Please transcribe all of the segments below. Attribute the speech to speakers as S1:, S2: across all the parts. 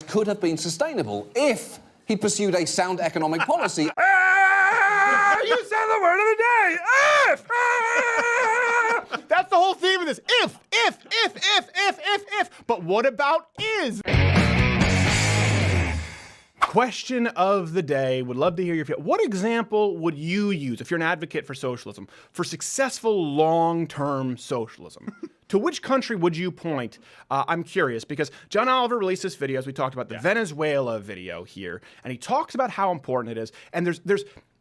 S1: could have been sustainable if he pursued a sound economic policy.
S2: You said the word of the day! If! That's the whole theme of this. If. But what about is? Question of the day. Would love to hear your feedback. What example would you use if you're an advocate for socialism, for successful long-term socialism? To which country would you point? I'm curious because John Oliver released this video, as we talked about, the Venezuela video here, and he talks about how important it is. And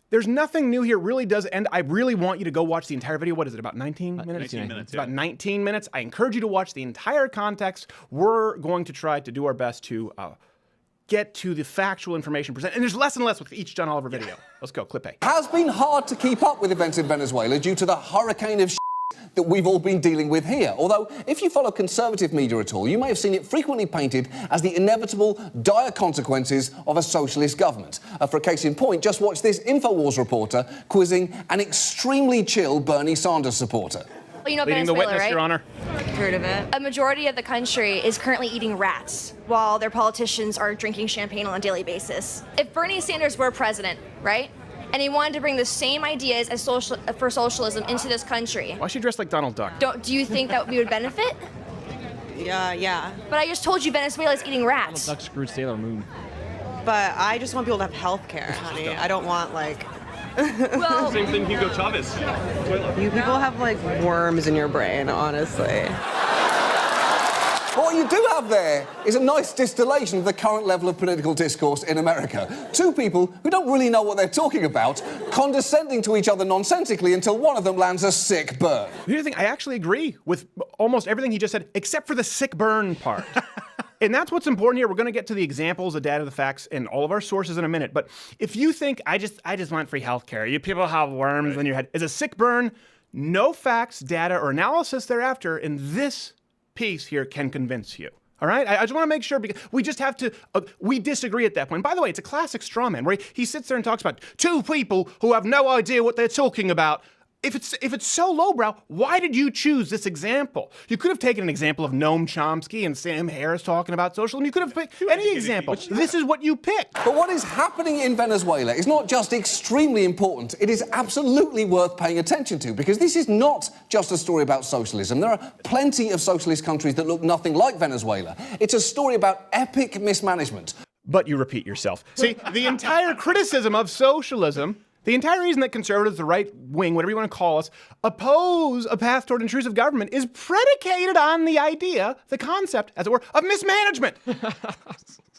S2: there's nothing new here. It really does. And I really want you to go watch the entire video. What is it, about 19 minutes?
S3: 19 minutes,
S2: It's about 19 minutes. I encourage you to watch the entire context. We're going to try to do our best to get to the factual information presented. And there's less and less with each John Oliver video. Let's go, clip A.
S1: It has been hard to keep up with events in Venezuela due to the hurricane of that we've all been dealing with here. Although, if you follow conservative media at all, you may have seen it frequently painted as the inevitable, dire consequences of a socialist government. For a case in point, just watch this InfoWars reporter quizzing an extremely chill Bernie Sanders supporter.
S4: You know
S2: Leading
S4: Venezuela,
S2: the witness,
S4: right?
S2: Your Honor.
S5: Heard of it.
S4: A majority of the country is currently eating rats, while their politicians are drinking champagne on a daily basis. If Bernie Sanders were president, right, and he wanted to bring the same ideas as for socialism into this country,
S2: Why is she dressed like Donald Duck?
S4: do you think that we would benefit?
S5: Yeah.
S4: But I just told you Venezuela's eating rats.
S3: Duck screwed Sailor Moon.
S5: But I just want people to have health care, honey. I don't want, like...
S4: Well,
S6: Same thing Hugo Chavez.
S5: You people have, like, worms in your brain, honestly.
S1: What you do have there is a nice distillation of the current level of political discourse in America. Two people who don't really know what they're talking about, condescending to each other nonsensically until one of them lands a sick burn.
S2: Here's the thing, I actually agree with almost everything he just said, except for the sick burn part. And that's what's important here. We're going to get to the examples, the data, the facts, and all of our sources in a minute. But if you think, I just want free healthcare, you people have worms in your head, is a sick burn, no facts, data, or analysis thereafter in this piece here can convince you. All right? I just want to make sure, because we just have to, we disagree at that point. By the way, it's a classic straw man, where he sits there and talks about two people who have no idea what they're talking about. If it's so lowbrow, why did you choose this example? You could have taken an example of Noam Chomsky and Sam Harris talking about socialism. You could have picked any example. This is what you picked.
S1: But what is happening in Venezuela is not just extremely important, it is absolutely worth paying attention to, because this is not just a story about socialism. There are plenty of socialist countries that look nothing like Venezuela. It's a story about epic mismanagement.
S2: But you repeat yourself. See, the entire criticism of socialism, the entire reason that conservatives, the right wing, whatever you want to call us, oppose a path toward intrusive government is predicated on the idea, the concept, as it were, of mismanagement,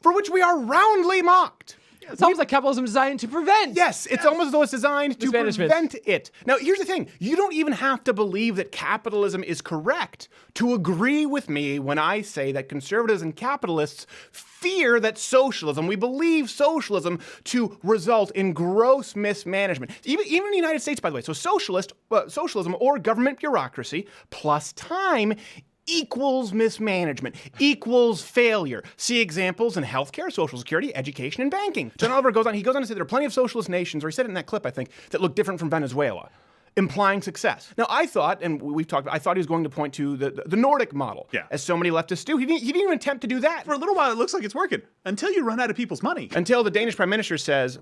S2: for which we are roundly mocked.
S3: It's almost like capitalism is designed to prevent.
S2: Yes, it's almost as though it's designed to prevent it. Now, here's the thing. You don't even have to believe that capitalism is correct to agree with me when I say that conservatives and capitalists fear that socialism, we believe socialism to result in gross mismanagement. Even in the United States, by the way. So socialism or government bureaucracy plus time equals mismanagement, equals failure. See examples in healthcare, social security, education, and banking. John Oliver goes on to say there are plenty of socialist nations, or he said it in that clip, I think, that look different from Venezuela, implying success. Now, I thought, and we've talked about, I thought he was going to point to the Nordic model, as so many leftists do. He didn't even attempt to do that.
S6: For a little while, it looks like it's working, until you run out of people's money.
S2: Until the Danish Prime Minister says,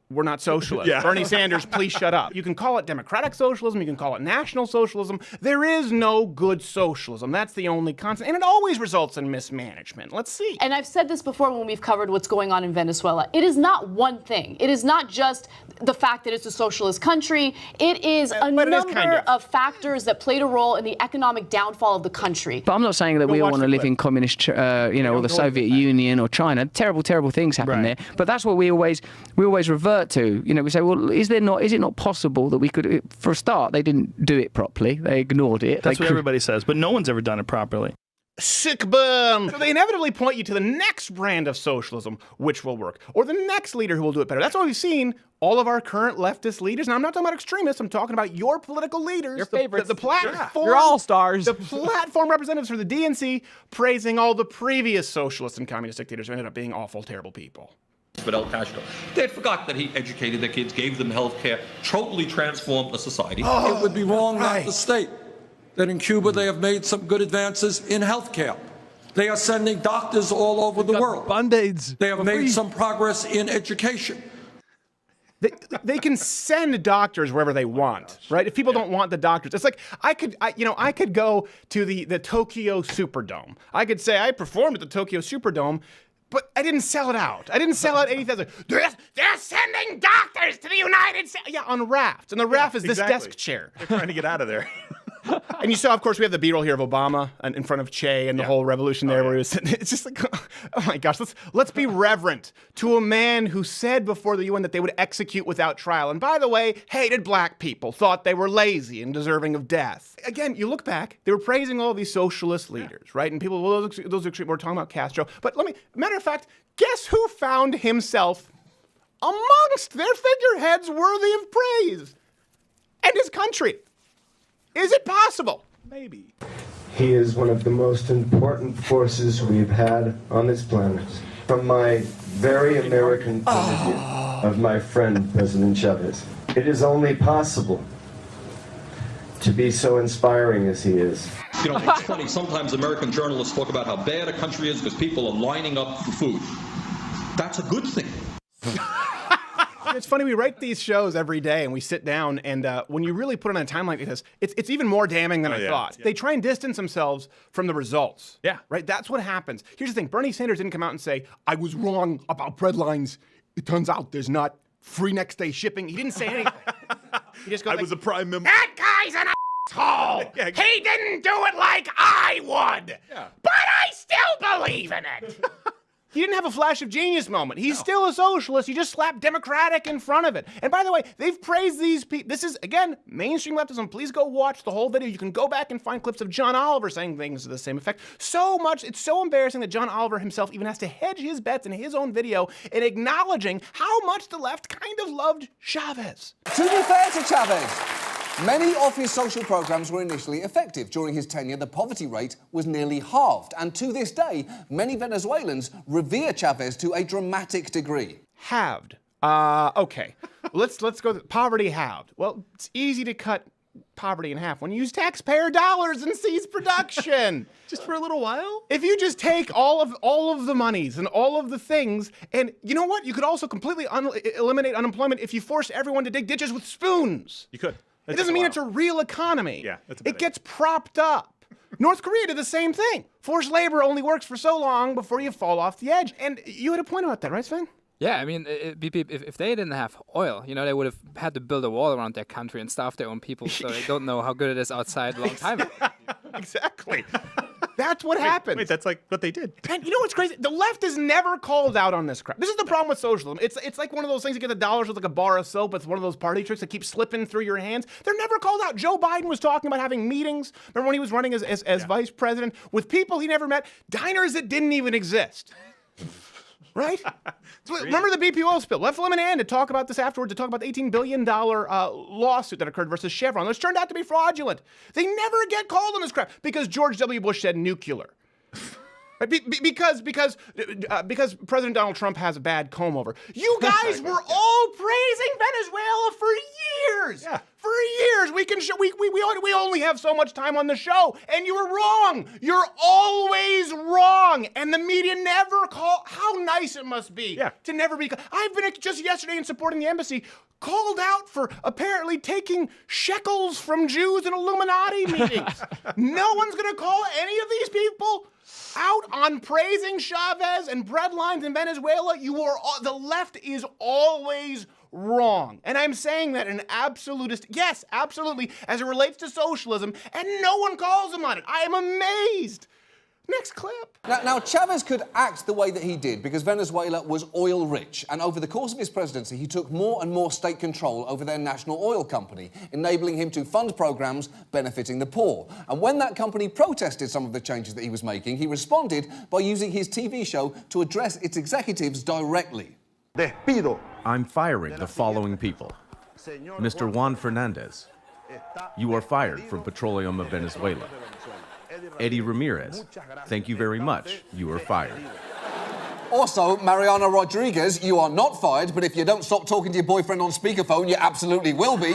S2: we're not socialists. Bernie Sanders, please shut up. You can call it democratic socialism, you can call it national socialism. There is no good socialism. That's the only constant. And it always results in mismanagement. Let's see.
S7: And I've said this before when we've covered what's going on in Venezuela. It is not one thing. It is not just the fact that it's a socialist country. It is a number of factors that played a role in the economic downfall of the country.
S8: But I'm not saying that we all want to live in communist, or the Soviet Union or China. Terrible, terrible things happen there. But that's what we always revert to. We say, well, is it not possible that we could, for a start, they didn't do it properly. They ignored it.
S6: That's what everybody says, but no one's ever done it properly.
S2: Sick burn. So they inevitably point you to the next brand of socialism, which will work, or the next leader who will do it better. That's why we've seen all of our current leftist leaders, and I'm not talking about extremists, I'm talking about your political leaders.
S3: Your favorites.
S2: The platform.
S3: Your all-stars.
S2: The platform representatives for the DNC praising all the previous socialist and communist dictators who ended up being awful, terrible people.
S9: Fidel Castro. They had forgotten that he educated their kids, gave them health care, totally transformed the society.
S10: It would be wrong not to state that in Cuba they have made some good advances in health care.
S9: They are sending doctors all over the world.
S3: Band-Aids.
S9: They have made some progress in education.
S2: They can send doctors wherever they want, right? If people don't want the doctors, it's like I could go to the Tokyo Superdome. I could say I performed at the Tokyo Superdome, but I didn't sell it out. I didn't sell out 80,000. They're sending doctors to the United States. Yeah, on rafts, and the raft is this desk chair.
S6: They're trying to get out of there.
S2: And you saw, of course, we have the B-roll here of Obama in front of Che and the whole revolution there where he was sitting. It's just like, oh my gosh, let's be reverent to a man who said before the UN that they would execute without trial. And by the way, hated black people, thought they were lazy and deserving of death. Again, you look back, they were praising all these socialist leaders, right? And people, well, those are extreme. We're talking about Castro. But matter of fact, guess who found himself amongst their figureheads worthy of praise? And his country. Is it possible?
S6: Maybe.
S10: He is one of the most important forces we've had on this planet. From my very American point of view of my friend, President Chavez, it is only possible to be so inspiring as he is.
S9: You know, it's funny, sometimes American journalists talk about how bad a country is because people are lining up for food. That's a good thing.
S2: It's funny, we write these shows every day and we sit down and when you really put it on a timeline like this, it's even more damning than I thought. Yeah. They try and distance themselves from the results. Yeah. Right? That's what happens. Here's the thing. Bernie Sanders didn't come out and say, I was wrong about bread lines. It turns out there's not free next day shipping. He didn't say anything. He just goes
S6: I was a prime member.
S2: That guy's an asshole. Yeah, exactly. He didn't do it like I would. Yeah. But I still believe in it. He didn't have a flash of genius moment. He's still a socialist. You just slapped Democratic in front of it. And by the way, they've praised these people. This is, again, mainstream leftism. Please go watch the whole video. You can go back and find clips of John Oliver saying things to the same effect. So much, it's so embarrassing that John Oliver himself even has to hedge his bets in his own video in acknowledging how much the left kind of loved Chavez.
S1: To be fair to Chavez, many of his social programs were initially effective. During his tenure, the poverty rate was nearly halved. And to this day, many Venezuelans revere Chavez to a dramatic degree.
S2: Halved. Okay. Let's go. Poverty halved. Well, it's easy to cut poverty in half when you use taxpayer dollars and cease production.
S6: Just for a little while?
S2: If you just take all of the monies and all of the things, and you know what? You could also completely eliminate unemployment if you forced everyone to dig ditches with spoons.
S6: You could.
S2: It doesn't mean it's a real economy.
S6: Yeah, that's
S2: it gets propped up. North Korea did the same thing. Forced labor only works for so long before you fall off the edge. And you had a point about that, right, Sven?
S8: Yeah, I mean, if they didn't have oil, you know, they would have had to build a wall around their country and starve their own people, so they don't know how good it is outside a long time ago.
S2: Exactly. That's what happened.
S6: Wait, that's like what they did.
S2: And you know what's crazy? The left is never called out on this crap. This is the problem with socialism. It's like one of those things you get the dollars with like a bar of soap. It's one of those party tricks that keep slipping through your hands. They're never called out. Joe Biden was talking about having meetings. Remember when he was running as vice president with people he never met? Diners that didn't even exist. Right? Remember the BP oil spill? Left Lemon Ann to talk about this afterwards, to talk about the $18 billion lawsuit that occurred versus Chevron, which turned out to be fraudulent. They never get called on this crap because George W. Bush said nuclear. Because President Donald Trump has a bad comb over. You guys were all praising Venezuela for years. Yeah. For years. We can show we only have so much time on the show, and you were wrong. You're always wrong. And the media never call. How nice it must be to never be. I've been just yesterday in supporting the embassy called out for apparently taking shekels from Jews in Illuminati meetings. No one's gonna call any of these people out on praising Chavez and breadlines in Venezuela. The left is always wrong. And I'm saying that in absolutist, yes, absolutely, as it relates to socialism, and no one calls them on it. I am amazed. Next clip.
S1: Now, Chavez could act the way that he did because Venezuela was oil rich, and over the course of his presidency, he took more and more state control over their national oil company, enabling him to fund programs benefiting the poor. And when that company protested some of the changes that he was making, he responded by using his TV show to address its executives directly.
S11: Despido. I'm firing the following people. Mr. Juan Fernandez, you are fired from Petroleum of Venezuela. Eddie Ramirez, thank you very much. You are fired.
S1: Also, Mariana Rodriguez, you are not fired, but if you don't stop talking to your boyfriend on speakerphone, you absolutely will be.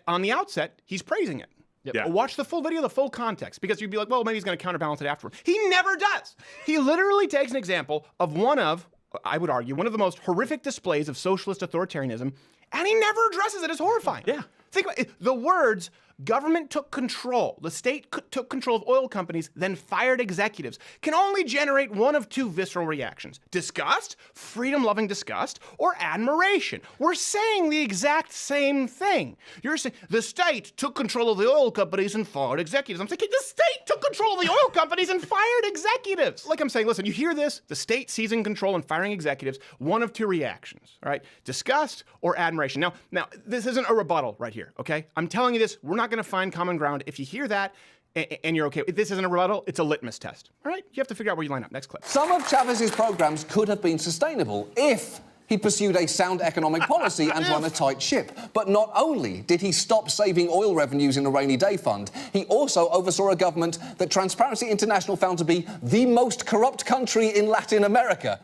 S2: On the outset, he's praising it.
S3: Yep.
S6: Yeah.
S2: Watch the full video, the full context, because you'd be like, well, maybe he's going to counterbalance it afterward. He never does. He literally takes an example of I would argue, one of the most horrific displays of socialist authoritarianism, and he never addresses it as horrifying.
S6: Yeah.
S2: Think about it. The words, government took control, the state took control of oil companies, then fired executives, can only generate one of two visceral reactions. Disgust, freedom-loving disgust, or admiration. We're saying the exact same thing. You're saying the state took control of the oil companies and fired executives. I'm thinking the state took control of the oil companies and fired executives. Like I'm saying, listen, you hear this, the state seizing control and firing executives, one of two reactions, all right? Disgust or admiration. Now, this isn't a rebuttal right here, okay? I'm telling you this, we're not going to find common ground. If you hear that and you're okay, if this isn't a rebuttal, it's a litmus test. All right? You have to figure out where you line up. Next clip.
S1: Some of Chavez's programs could have been sustainable if he pursued a sound economic policy and run a tight ship. But not only did he stop saving oil revenues in a rainy day fund, he also oversaw a government that Transparency International found to be the most corrupt country in Latin America.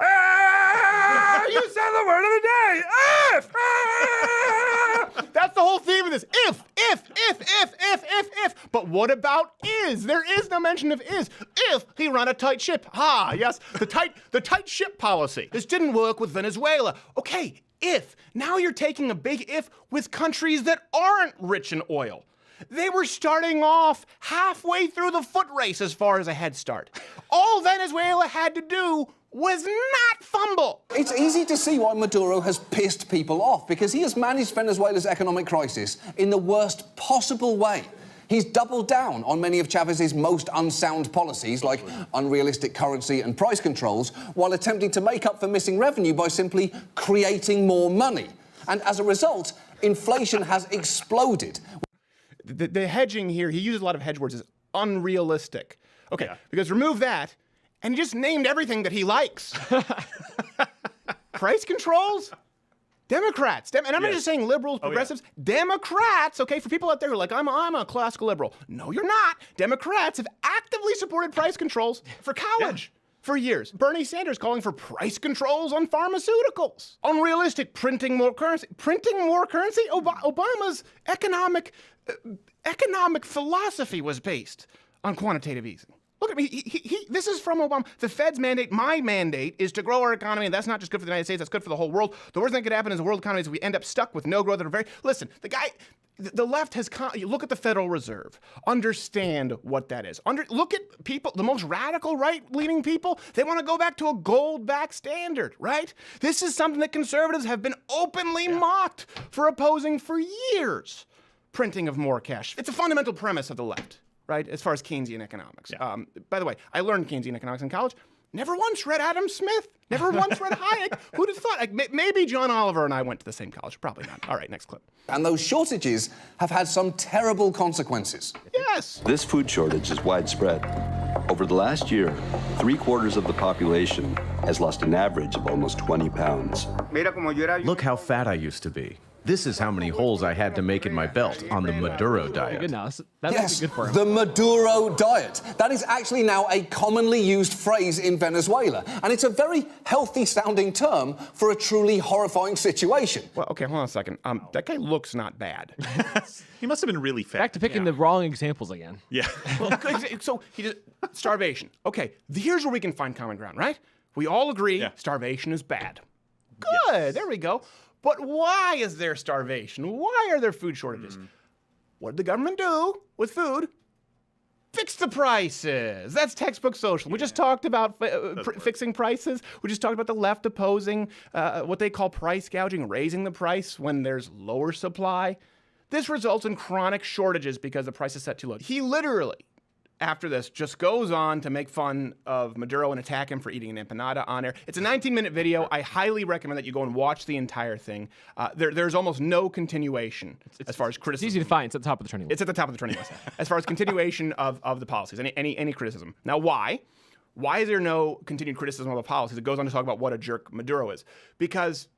S2: You said the word of the day! If! That's the whole theme of this. If. But what about is? There is no mention of is. If he ran a tight ship. Ah, yes, the tight ship policy. This didn't work with Venezuela. Okay, if. Now you're taking a big if with countries that aren't rich in oil. They were starting off halfway through the foot race as far as a head start. All Venezuela had to do was not fumble.
S1: It's easy to see why Maduro has pissed people off, because he has managed Venezuela's economic crisis in the worst possible way. He's doubled down on many of Chavez's most unsound policies, like unrealistic currency and price controls, while attempting to make up for missing revenue by simply creating more money. And as a result, inflation has exploded.
S2: The hedging here, he uses a lot of hedge words, is unrealistic. Okay, because remove that, and he just named everything that he likes. Price controls? Democrats. And I'm not just saying liberals, progressives. Democrats, okay, for people out there who are like, I'm a classical liberal. No, you're not. Democrats have actively supported price controls for college. For years. Bernie Sanders calling for price controls on pharmaceuticals. Unrealistic, printing more currency. Printing more currency? Obama's economic philosophy was based on quantitative easing. Look at me. This is from Obama. The Fed's mandate, my mandate, is to grow our economy, and that's not just good for the United States, that's good for the whole world. The worst thing that could happen is the world economy is we end up stuck with no growth. Listen, the left has, look at the Federal Reserve. Understand what that is. Look at people, the most radical right-leaning people, they want to go back to a gold-backed standard, right? This is something that conservatives have been openly mocked for opposing for years. Printing of more cash. It's a fundamental premise of the left, right, as far as Keynesian economics. By the way, I learned Keynesian economics in college. Never once read Adam Smith. Never once read Hayek. Who'd have thought? Maybe John Oliver and I went to the same college. Probably not. All right, next clip.
S1: And those shortages have had some terrible consequences.
S2: Yes.
S12: This food shortage is widespread. Over the last year, 3/4 of the population has lost an average of almost 20 pounds.
S11: Look how fat I used to be. This is how many holes I had to make in my belt on the Maduro diet.
S3: Goodness,
S1: Yes,
S3: good for him.
S1: the Maduro diet. That is actually now a commonly used phrase in Venezuela, and it's a very healthy-sounding term for a truly horrifying situation.
S2: Well, okay, hold on a second. That guy looks not bad.
S6: He must have been really fat.
S3: Back to picking the wrong examples again.
S6: Yeah.
S2: Well, so starvation. Okay, here's where we can find common ground, right? We all agree starvation is bad. Good, there we go. But why is there starvation? Why are there food shortages? What did the government do with food? Fix the prices. That's textbook social. We just talked about fixing prices. We just talked about the left opposing what they call price gouging, raising the price when there's lower supply. This results in chronic shortages because the price is set too low. He literally, after this, just goes on to make fun of Maduro and attack him for eating an empanada on air. It's a 19-minute video. I highly recommend that you go and watch the entire thing. There's almost no continuation as far as criticism.
S3: It's easy to find. It's at the top of the trending list.
S2: It's at the top of the trending list. As far as continuation of the policies, any criticism. Now, why? Why is there no continued criticism of the policies? It goes on to talk about what a jerk Maduro is. Because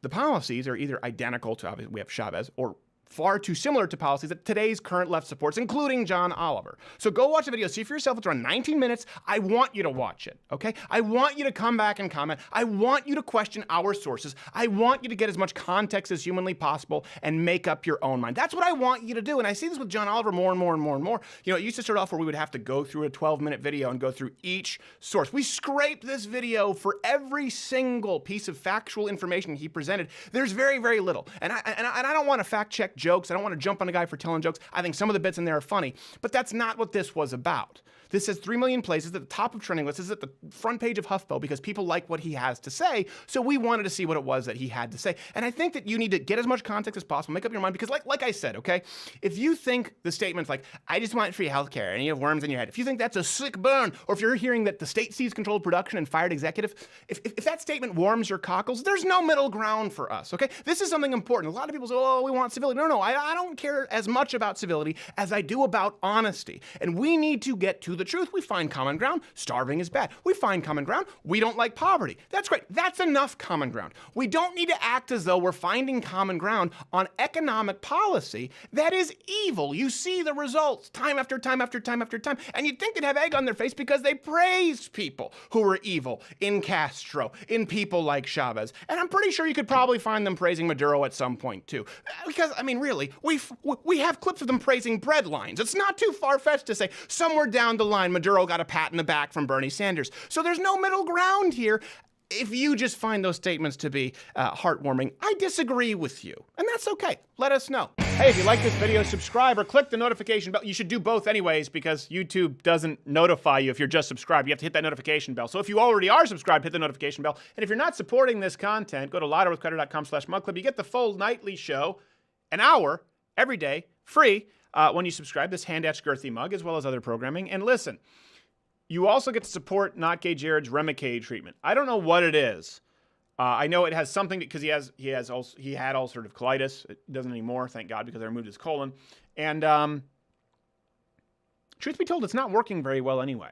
S2: the policies are either identical to, obviously, we have Chavez, or far too similar to policies that today's current left supports, including John Oliver. So go watch the video, see for yourself. It's around 19 minutes. I want you to watch it, okay? I want you to come back and comment. I want you to question our sources. I want you to get as much context as humanly possible and make up your own mind. That's what I want you to do. And I see this with John Oliver more and more and more and more. You know, it used to start off where we would have to go through a 12-minute video and go through each source. We scraped this video for every single piece of factual information he presented. There's very, very little. And I don't want to fact check jokes. I don't want to jump on a guy for telling jokes. I think some of the bits in there are funny, but that's not what this was about. This has 3 million plays, it's at the top of trending lists, it's at the front page of HuffPo because people like what he has to say, so we wanted to see what it was that he had to say. And I think that you need to get as much context as possible, make up your mind, because like I said, okay, if you think the statement's like, I just want free healthcare, and you have worms in your head, if you think that's a sick burn, or if you're hearing that the state seized control of production and fired executive, if that statement warms your cockles, there's no middle ground for us, okay? This is something important. A lot of people say, oh, we want civility. No, I don't care as much about civility as I do about honesty. And we need to get to the truth. We find common ground. Starving is bad. We find common ground. We don't like poverty. That's great. That's enough common ground. We don't need to act as though we're finding common ground on economic policy that is evil. You see the results time after time after time after time. And you'd think they'd have egg on their face because they praised people who were evil in Castro, in people like Chavez. And I'm pretty sure you could probably find them praising Maduro at some point too. Because, I mean, really, we have clips of them praising bread lines. It's not too far-fetched to say somewhere down the line, Maduro got a pat in the back from Bernie Sanders. So there's no middle ground here. If you just find those statements to be heartwarming, I disagree with you. And that's okay. Let us know. Hey, if you like this video, subscribe or click the notification bell. You should do both anyways because YouTube doesn't notify you if you're just subscribed. You have to hit that notification bell. So if you already are subscribed, hit the notification bell. And if you're not supporting this content, go to louderwithcreditor.com/mugclub. You get the full nightly show, an hour, every day, free, when you subscribe. This hand-etched girthy mug, as well as other programming. And listen, you also get to support Not Gay Jared's Remicade treatment. I don't know what it is. I know it has something because he had ulcerative colitis. It doesn't anymore, thank God, because I removed his colon. And truth be told, it's not working very well anyway.